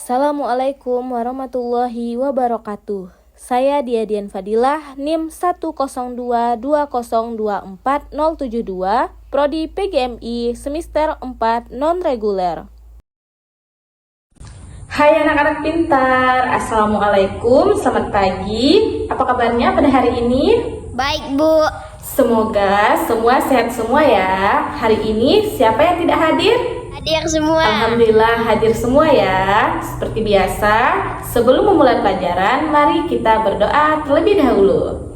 Assalamualaikum warahmatullahi wabarakatuh. Saya Diadian Fadilah, NIM 10220240072, Prodi PGMI semester 4 non-reguler. Hai anak-anak pintar, Assalamualaikum, selamat pagi. Apa kabarnya pada hari ini? Baik, Bu. Semoga semua sehat semua ya. Hari ini siapa yang tidak hadir? Hadir semua. Alhamdulillah hadir semua ya. Seperti biasa, sebelum memulai pelajaran, mari kita berdoa terlebih dahulu.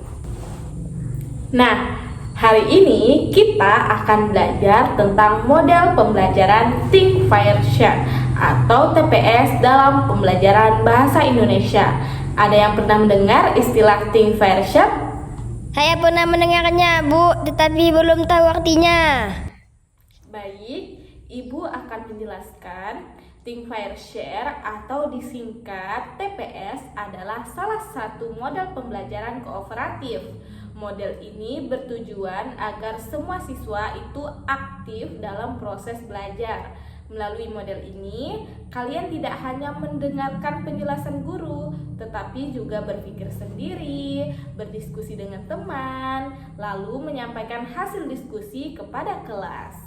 Nah, hari ini kita akan belajar tentang model pembelajaran Think, Fire, Share atau TPS dalam pembelajaran bahasa Indonesia. Ada yang pernah mendengar istilah Think, Fire, Share? Saya pernah mendengarnya, Bu, tetapi belum tahu artinya. Baik, Ibu akan menjelaskan. Think, Fire, Share atau disingkat TPS adalah salah satu model pembelajaran kooperatif. Model ini bertujuan agar semua siswa itu aktif dalam proses belajar. Melalui model ini, kalian tidak hanya mendengarkan penjelasan guru, tetapi juga berpikir sendiri, berdiskusi dengan teman, lalu menyampaikan hasil diskusi kepada kelas.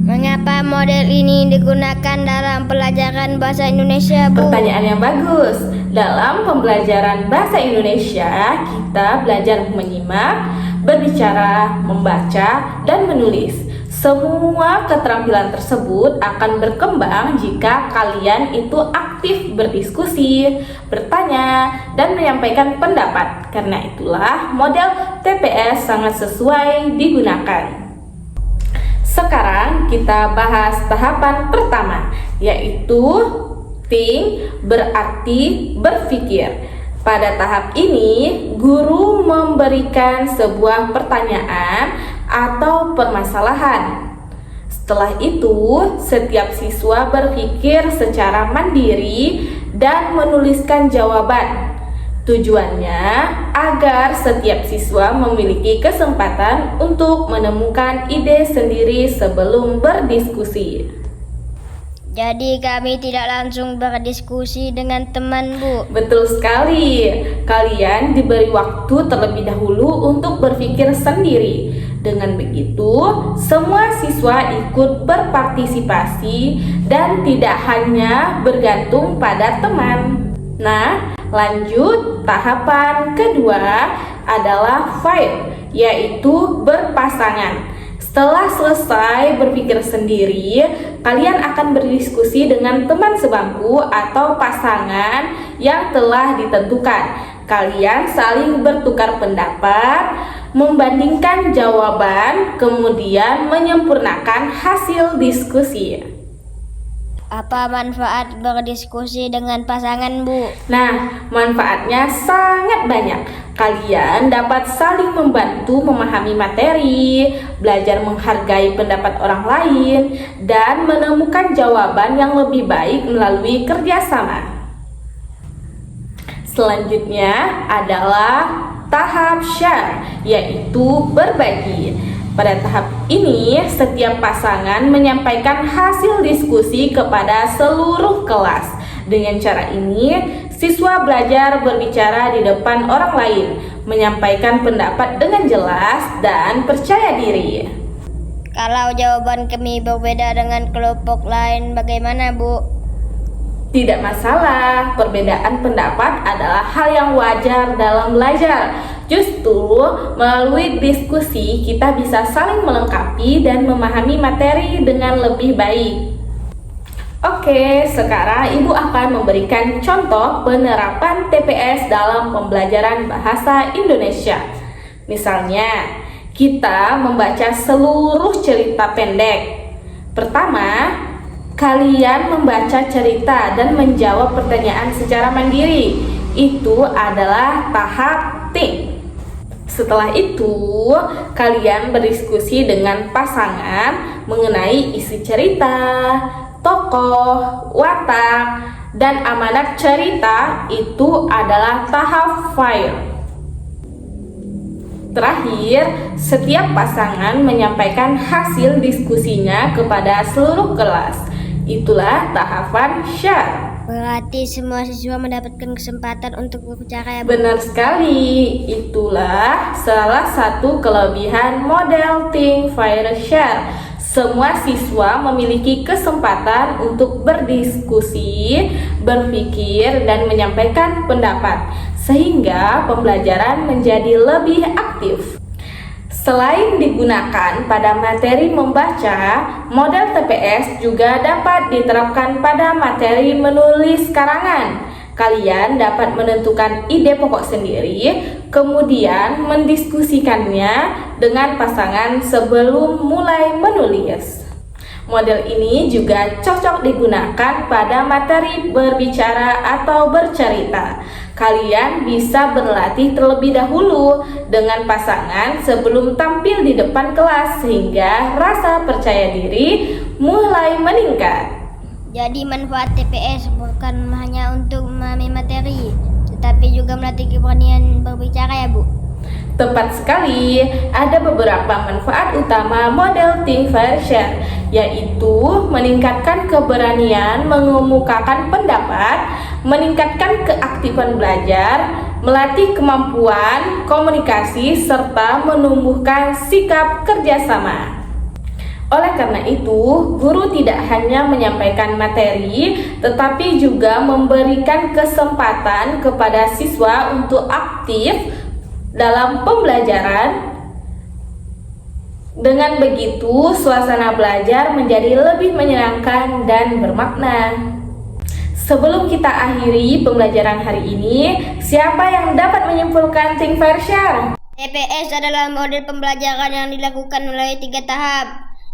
Mengapa model ini digunakan dalam pelajaran bahasa Indonesia, Bu? Pertanyaan yang bagus. Dalam pembelajaran bahasa Indonesia, kita belajar menyimak, berbicara, membaca, dan menulis. Semua keterampilan tersebut akan berkembang jika kalian itu aktif berdiskusi, bertanya, dan menyampaikan pendapat. Karena itulah model TPS sangat sesuai digunakan. Sekarang kita bahas tahapan pertama, yaitu think berarti berpikir. Pada tahap ini, guru memberikan sebuah pertanyaan atau permasalahan. Setelah itu, setiap siswa berpikir secara mandiri dan menuliskan jawaban. Tujuannya agar setiap siswa memiliki kesempatan untuk menemukan ide sendiri sebelum berdiskusi. Jadi kami tidak langsung berdiskusi dengan teman, Bu. Betul sekali. Kalian diberi waktu terlebih dahulu untuk berpikir sendiri. Dengan begitu, semua siswa ikut berpartisipasi dan tidak hanya bergantung pada teman. Nah, lanjut tahapan kedua adalah fight, yaitu berpasangan. Setelah selesai berpikir sendiri, kalian akan berdiskusi dengan teman sebangku atau pasangan yang telah ditentukan. Kalian saling bertukar pendapat, membandingkan jawaban, kemudian menyempurnakan hasil diskusi. Apa manfaat berdiskusi dengan pasangan, Bu? Nah, manfaatnya sangat banyak. Kalian dapat saling membantu memahami materi, belajar menghargai pendapat orang lain, dan menemukan jawaban yang lebih baik melalui kerjasama. Selanjutnya adalah tahap share, yaitu berbagi. Pada tahap ini, setiap pasangan menyampaikan hasil diskusi kepada seluruh kelas. Dengan cara ini, siswa belajar berbicara di depan orang lain, menyampaikan pendapat dengan jelas dan percaya diri. Kalau jawaban kami berbeda dengan kelompok lain, bagaimana, Bu? Tidak masalah, perbedaan pendapat adalah hal yang wajar dalam belajar. Justru melalui diskusi kita bisa saling melengkapi dan memahami materi dengan lebih baik. Oke, sekarang Ibu akan memberikan contoh penerapan TPS dalam pembelajaran bahasa Indonesia. Misalnya, kita membaca seluruh cerita pendek. Pertama, kalian membaca cerita dan menjawab pertanyaan secara mandiri. Itu adalah tahap think. Setelah itu, kalian berdiskusi dengan pasangan mengenai isi cerita, tokoh, watak, dan amanat cerita. Itu adalah tahap fire. Terakhir, setiap pasangan menyampaikan hasil diskusinya kepada seluruh kelas. Itulah tahapan syar. Berarti semua siswa mendapatkan kesempatan untuk berbicara ya, Bu? Benar sekali, itulah salah satu kelebihan model Think, Fire, Share. Semua siswa memiliki kesempatan untuk berdiskusi, berpikir, dan menyampaikan pendapat, sehingga pembelajaran menjadi lebih aktif. Selain digunakan pada materi membaca, model TPS juga dapat diterapkan pada materi menulis karangan. Kalian dapat menentukan ide pokok sendiri, kemudian mendiskusikannya dengan pasangan sebelum mulai menulis. Model ini juga cocok digunakan pada materi berbicara atau bercerita. Kalian bisa berlatih terlebih dahulu dengan pasangan sebelum tampil di depan kelas sehingga rasa percaya diri mulai meningkat. Jadi manfaat TPS bukan hanya untuk memahami materi, tetapi juga melatih keberanian berbicara ya, Bu? Tepat sekali, ada beberapa manfaat utama model Think, Fire, Share, yaitu meningkatkan keberanian mengemukakan pendapat, meningkatkan keaktifan belajar, melatih kemampuan komunikasi, serta menumbuhkan sikap kerjasama. Oleh karena itu, guru tidak hanya menyampaikan materi, tetapi juga memberikan kesempatan kepada siswa untuk aktif dalam pembelajaran. Dengan begitu, suasana belajar menjadi lebih menyenangkan dan bermakna. Sebelum kita akhiri pembelajaran hari ini, siapa yang dapat menyimpulkan Think, Fire, Share? TPS adalah model pembelajaran yang dilakukan melalui 3 tahap,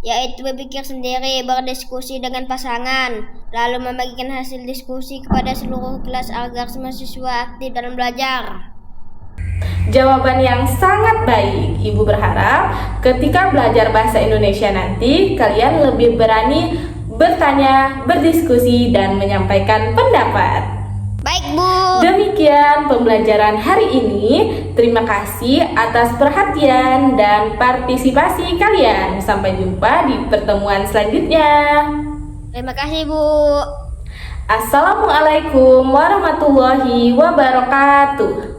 yaitu berpikir sendiri, berdiskusi dengan pasangan, lalu membagikan hasil diskusi kepada seluruh kelas agar semua siswa aktif dalam belajar. Jawaban yang sangat baik. Ibu berharap ketika belajar bahasa Indonesia nanti kalian lebih berani bertanya, berdiskusi, dan menyampaikan pendapat. Baik, Bu. Demikian pembelajaran hari ini. Terima kasih atas perhatian dan partisipasi kalian. Sampai jumpa di pertemuan selanjutnya. Terima kasih, Bu. Assalamualaikum warahmatullahi wabarakatuh.